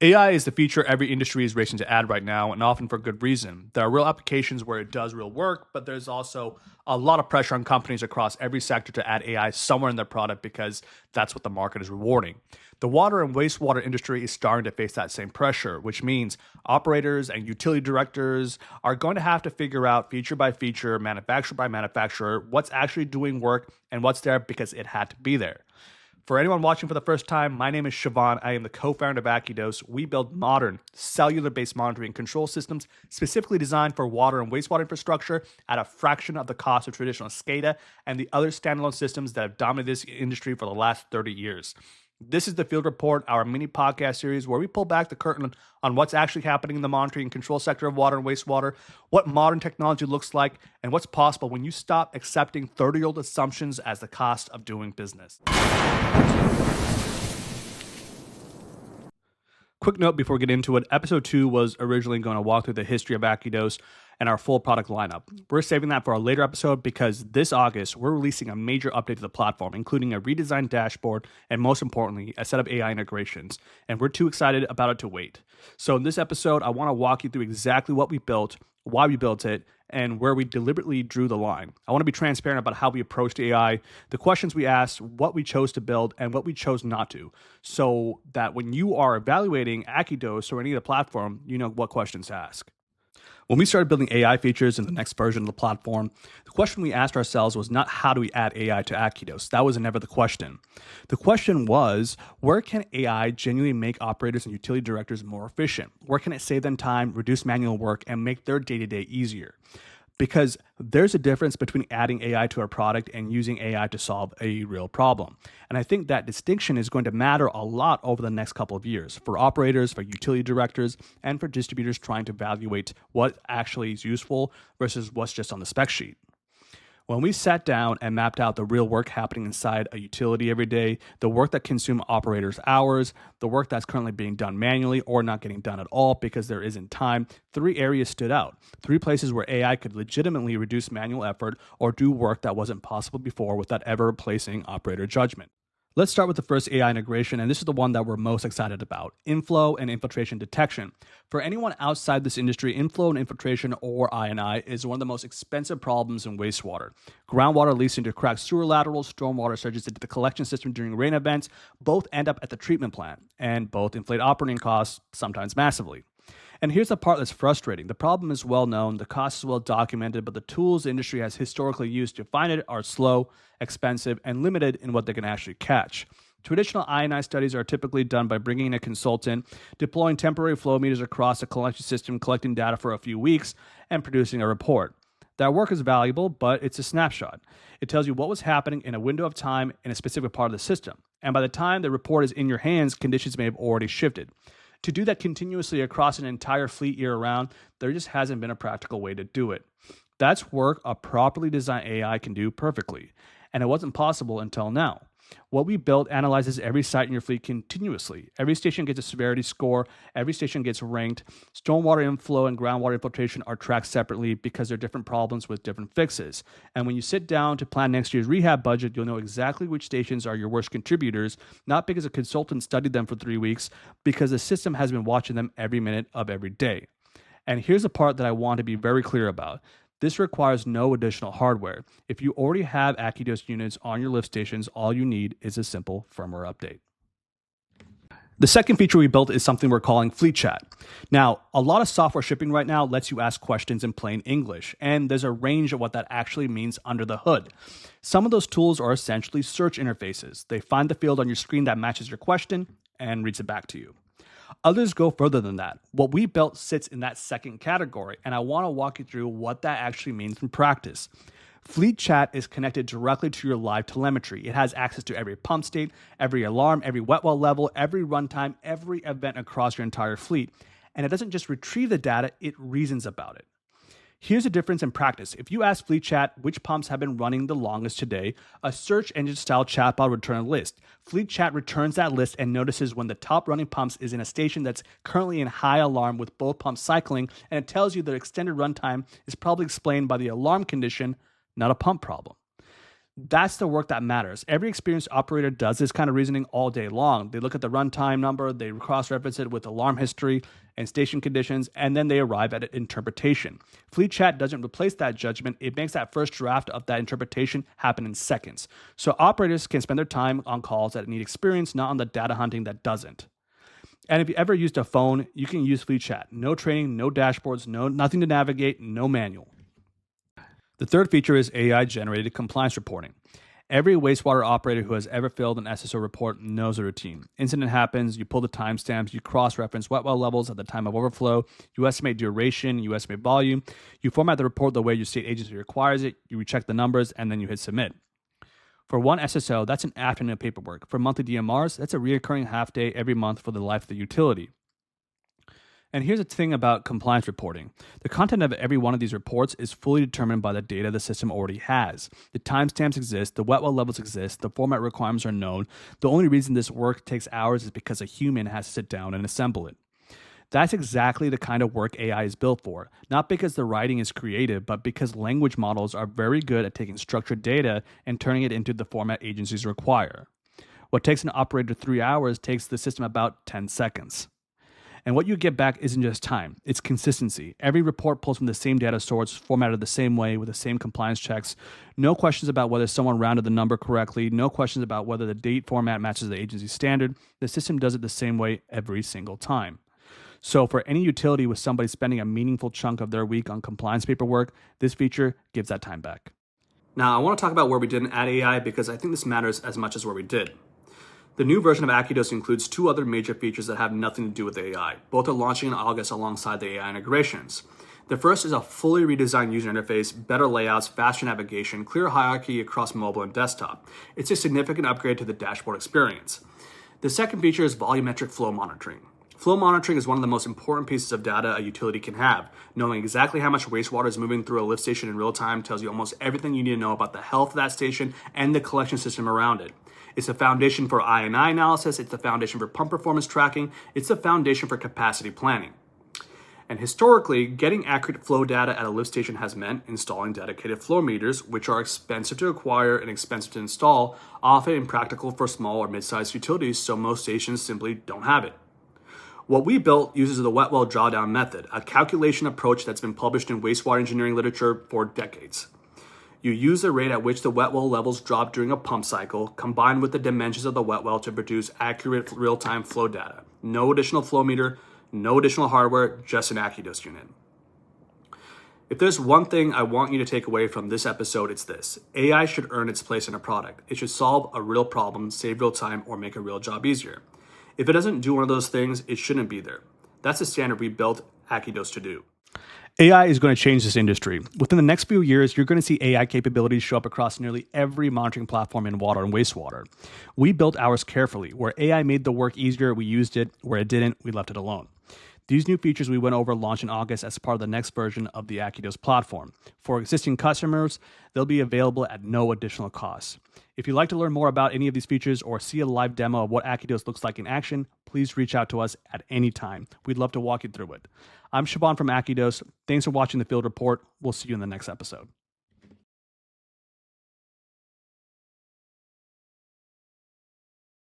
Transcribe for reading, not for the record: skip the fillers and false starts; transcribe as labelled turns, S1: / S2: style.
S1: AI is the feature every industry is racing to add right now, and often for good reason. There are real applications where it does real work, but there's also a lot of pressure on companies across every sector to add AI somewhere in their product because that's what the market is rewarding. The water and wastewater industry is starting to face that same pressure, which means operators and utility directors are going to have to figure out feature by feature, manufacturer by manufacturer, what's actually doing work and what's there because it had to be there. For anyone watching for the first time, my name is Siobhan. I am the co-founder of AccuDose. We build modern, cellular-based monitoring control systems specifically designed for water and wastewater infrastructure at a fraction of the cost of traditional SCADA and the other standalone systems that have dominated this industry for the last 30 years. This is the Field Report, our mini podcast series where we pull back the curtain on what's actually happening in the monitoring and control sector of water and wastewater, what modern technology looks like, and what's possible when you stop accepting 30-year-old assumptions as the cost of doing business. Quick note before we get into it, episode 2 was originally going to walk through the history of AccuDose and our full product lineup. We're saving that for a later episode because this August, we're releasing a major update to the platform, including a redesigned dashboard and most importantly, a set of AI integrations. And we're too excited about it to wait. So in this episode, I want to walk you through exactly what we built, why we built it, and where we deliberately drew the line. I want to be transparent about how we approached AI, the questions we asked, what we chose to build, and what we chose not to, so that when you are evaluating AccuDose or any of the platform, you know what questions to ask. When we started building AI features in the next version of the platform, the question we asked ourselves was not how do we add AI to AccuDose. That was never the question. The question was, where can AI genuinely make operators and utility directors more efficient? Where can it save them time, reduce manual work, and make their day-to-day easier? Because there's a difference between adding AI to our product and using AI to solve a real problem. And I think that distinction is going to matter a lot over the next couple of years for operators, for utility directors, and for distributors trying to evaluate what actually is useful versus what's just on the spec sheet. When we sat down and mapped out the real work happening inside a utility every day, the work that consumes operators' hours, the work that's currently being done manually or not getting done at all because there isn't time, 3 areas stood out. 3 places where AI could legitimately reduce manual effort or do work that wasn't possible before without ever replacing operator judgment. Let's start with the first AI integration, and this is the one that we're most excited about, Inflow and Infiltration Detection. For anyone outside this industry, inflow and infiltration, or I&I, is one of the most expensive problems in wastewater. Groundwater leaks into cracked sewer laterals, stormwater surges into the collection system during rain events, both end up at the treatment plant, and both inflate operating costs, sometimes massively. And here's the part that's frustrating. The problem is well known, the cost is well documented, but the tools the industry has historically used to find it are slow, expensive, and limited in what they can actually catch. Traditional I&I studies are typically done by bringing in a consultant, deploying temporary flow meters across a collection system, collecting data for a few weeks, and producing a report. That work is valuable, but it's a snapshot. It tells you what was happening in a window of time in a specific part of the system. And by the time the report is in your hands, conditions may have already shifted. To do that continuously across an entire fleet year-round, there just hasn't been a practical way to do it. That's work a properly designed AI can do perfectly, and it wasn't possible until now. What we built analyzes every site in your fleet continuously. Every station gets a severity score, every station gets ranked. Stormwater inflow and groundwater infiltration are tracked separately because they're different problems with different fixes. And when you sit down to plan next year's rehab budget, you'll know exactly which stations are your worst contributors, not because a consultant studied them for 3 weeks, because the system has been watching them every minute of every day. And here's the part that I want to be very clear about. This requires no additional hardware. If you already have AccuDose units on your lift stations, all you need is a simple firmware update. The second feature we built is something we're calling Fleet Chat. Now, a lot of software shipping right now lets you ask questions in plain English, and there's a range of what that actually means under the hood. Some of those tools are essentially search interfaces. They find the field on your screen that matches your question and reads it back to you. Others go further than that. What we built sits in that second category, and I want to walk you through what that actually means in practice. Fleet Chat is connected directly to your live telemetry. It has access to every pump state, every alarm, every wet well level, every runtime, every event across your entire fleet. And it doesn't just retrieve the data, it reasons about it. Here's the difference in practice. If you ask Fleet Chat which pumps have been running the longest today, a search engine style chatbot will return a list. Fleet Chat returns that list and notices when the top running pumps is in a station that's currently in high alarm with both pumps cycling, and it tells you the extended runtime is probably explained by the alarm condition, not a pump problem. That's the work that matters. Every experienced operator does this kind of reasoning all day long. They look at the runtime number, they cross-reference it with alarm history and station conditions, and then they arrive at an interpretation. Fleet Chat doesn't replace that judgment. It makes that first draft of that interpretation happen in seconds. So operators can spend their time on calls that need experience, not on the data hunting that doesn't. And if you ever used a phone, you can use Fleet Chat. No training, no dashboards, nothing to navigate, no manual. The third feature is AI-generated compliance reporting. Every wastewater operator who has ever filled an SSO report knows the routine. Incident happens, you pull the timestamps, you cross-reference wet well levels at the time of overflow, you estimate duration, you estimate volume, you format the report the way your state agency requires it, you recheck the numbers, and then you hit submit. For one SSO, that's an afternoon of paperwork. For monthly DMRs, that's a recurring half day every month for the life of the utility. And here's the thing about compliance reporting. The content of every one of these reports is fully determined by the data the system already has. The timestamps exist, the wet well levels exist, the format requirements are known. The only reason this work takes hours is because a human has to sit down and assemble it. That's exactly the kind of work AI is built for, not because the writing is creative, but because language models are very good at taking structured data and turning it into the format agencies require. What takes an operator 3 hours takes the system about 10 seconds. And what you get back isn't just time, it's consistency. Every report pulls from the same data source, formatted the same way, with the same compliance checks. No questions about whether someone rounded the number correctly. No questions about whether the date format matches the agency standard. The system does it the same way every single time. So for any utility with somebody spending a meaningful chunk of their week on compliance paperwork, this feature gives that time back. Now, I want to talk about where we didn't add AI because I think this matters as much as where we did. The new version of AccuDose includes 2 other major features that have nothing to do with AI. Both are launching in August alongside the AI integrations. The first is a fully redesigned user interface, better layouts, faster navigation, clear hierarchy across mobile and desktop. It's a significant upgrade to the dashboard experience. The second feature is volumetric flow monitoring. Flow monitoring is one of the most important pieces of data a utility can have. Knowing exactly how much wastewater is moving through a lift station in real time tells you almost everything you need to know about the health of that station and the collection system around it. It's the foundation for I&I analysis, it's the foundation for pump performance tracking, it's the foundation for capacity planning. And historically, getting accurate flow data at a lift station has meant installing dedicated flow meters, which are expensive to acquire and expensive to install, often impractical for small or mid-sized utilities, so most stations simply don't have it. What we built uses the wet well drawdown method, a calculation approach that's been published in wastewater engineering literature for decades. You use the rate at which the wet well levels drop during a pump cycle, combined with the dimensions of the wet well to produce accurate real-time flow data. No additional flow meter, no additional hardware, just an AccuDose unit. If there's one thing I want you to take away from this episode, it's this. AI should earn its place in a product. It should solve a real problem, save real time, or make a real job easier. If it doesn't do one of those things, it shouldn't be there. That's the standard we built AccuDose to do. AI is going to change this industry. Within the next few years, you're going to see AI capabilities show up across nearly every monitoring platform in water and wastewater. We built ours carefully. Where AI made the work easier, we used it. Where it didn't, we left it alone. These new features we went over launch in August as part of the next version of the AccuDose platform. For existing customers, they'll be available at no additional cost. If you'd like to learn more about any of these features or see a live demo of what AccuDose looks like in action, please reach out to us at any time. We'd love to walk you through it. I'm Siobhan from AccuDose. Thanks for watching the Field Report. We'll see you in the next episode.